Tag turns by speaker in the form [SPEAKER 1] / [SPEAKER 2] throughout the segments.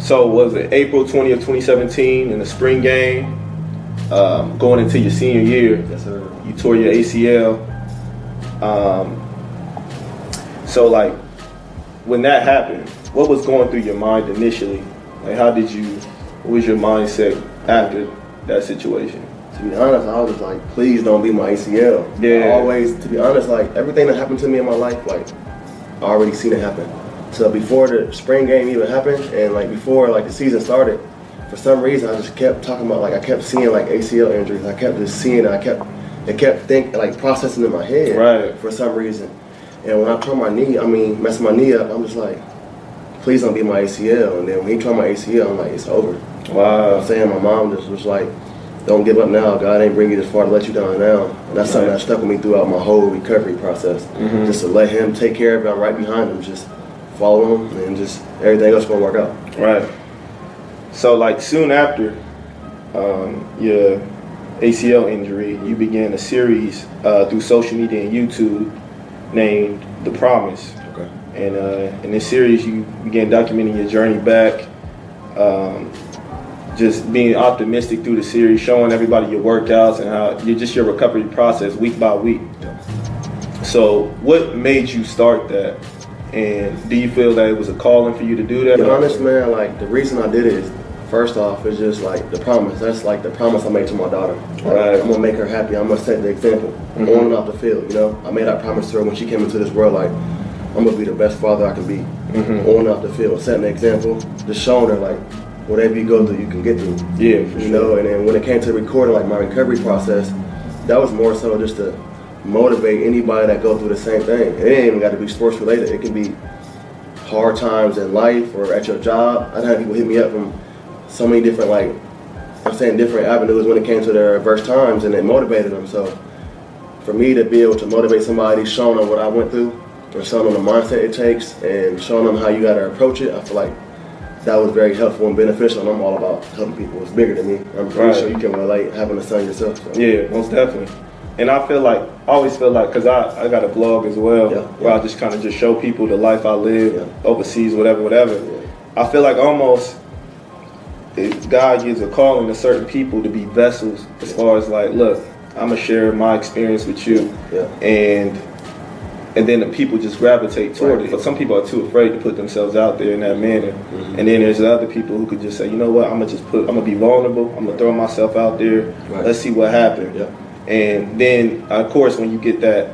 [SPEAKER 1] So was it April 20th, 2017 in the spring game, going into your senior year?
[SPEAKER 2] Yes, sir.
[SPEAKER 1] You tore your ACL. So like, when that happened, what was going through your mind initially? Like, what was your mindset after that situation?
[SPEAKER 2] To be honest, I was just like, please don't be my ACL.
[SPEAKER 1] Yeah.
[SPEAKER 2] I always, to be honest, like everything that happened to me in my life, like I already seen it happen. So before the spring game even happened, and like before like the season started, for some reason I just kept talking about, like I kept seeing like ACL injuries. I kept just seeing it. It kept thinking, like processing in my head.
[SPEAKER 1] Right.
[SPEAKER 2] For some reason. And when I tore my knee, messed my knee up, I'm just like, please don't be my ACL. And then when he tore my ACL, I'm like, it's over.
[SPEAKER 1] Wow.
[SPEAKER 2] You know what I'm saying? My mom just was like, don't give up now. God ain't bring you this far to let you down now. And that's something that stuck with me throughout my whole recovery process.
[SPEAKER 1] Mm-hmm.
[SPEAKER 2] Just to let him take care of it. I'm right behind him. Just follow him, and just everything else gonna work out.
[SPEAKER 1] Right. So like soon after your ACL injury, you began a series through social media and YouTube named The Promise.
[SPEAKER 2] Okay.
[SPEAKER 1] And in this series, you began documenting your journey back, just being optimistic through the series, showing everybody your workouts and how your recovery process week by week.
[SPEAKER 2] Yeah.
[SPEAKER 1] So what made you start that? And do you feel that it was a calling for you to do that?
[SPEAKER 2] To be honest, man, like the reason I did it is, first off, it's just like the promise. That's like the promise I made to my daughter.
[SPEAKER 1] Right.
[SPEAKER 2] I'm gonna make her happy. I'm gonna set the example on and off the field. You know, I made that promise to her when she came into this world. Like, I'm gonna be the best father I can be on and off the field, setting the example, just showing her like whatever you go through, you can get through.
[SPEAKER 1] Yeah, for sure.
[SPEAKER 2] You know, and then when it came to recording like my recovery process, that was more so just to motivate anybody that go through the same thing. It ain't even got to be sports related. It can be hard times in life or at your job. I've had people hit me up from so many different, different avenues when it came to their adverse times, and it motivated them. So for me to be able to motivate somebody, showing them what I went through, or showing them the mindset it takes, and showing them how you got to approach it, I feel like that was very helpful and beneficial, and I'm all about helping people. It's bigger than me. I'm pretty sure you can relate having a son yourself. So.
[SPEAKER 1] Yeah, most definitely. And I always feel like, because I got a blog as well, where I just kind of just show people the life I live overseas, whatever.
[SPEAKER 2] Yeah.
[SPEAKER 1] I feel like almost if God gives a calling to certain people to be vessels, as far as like, look, I'm going to share my experience with you.
[SPEAKER 2] Yeah.
[SPEAKER 1] And then the people just gravitate toward it. But some people are too afraid to put themselves out there in that manner. Mm-hmm. And then there's other people who could just say, you know what, I'm gonna be vulnerable. I'm gonna throw myself out there. Right. Let's see what happens.
[SPEAKER 2] Yeah.
[SPEAKER 1] And then, of course, when you get that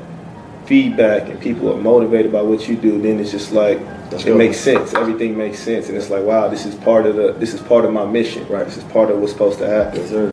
[SPEAKER 1] feedback and people are motivated by what you do, then it's just like it makes sense. Everything makes sense, and it's like, wow, this is part of my mission. Right. This is part of what's supposed to happen.
[SPEAKER 2] Yes, sir.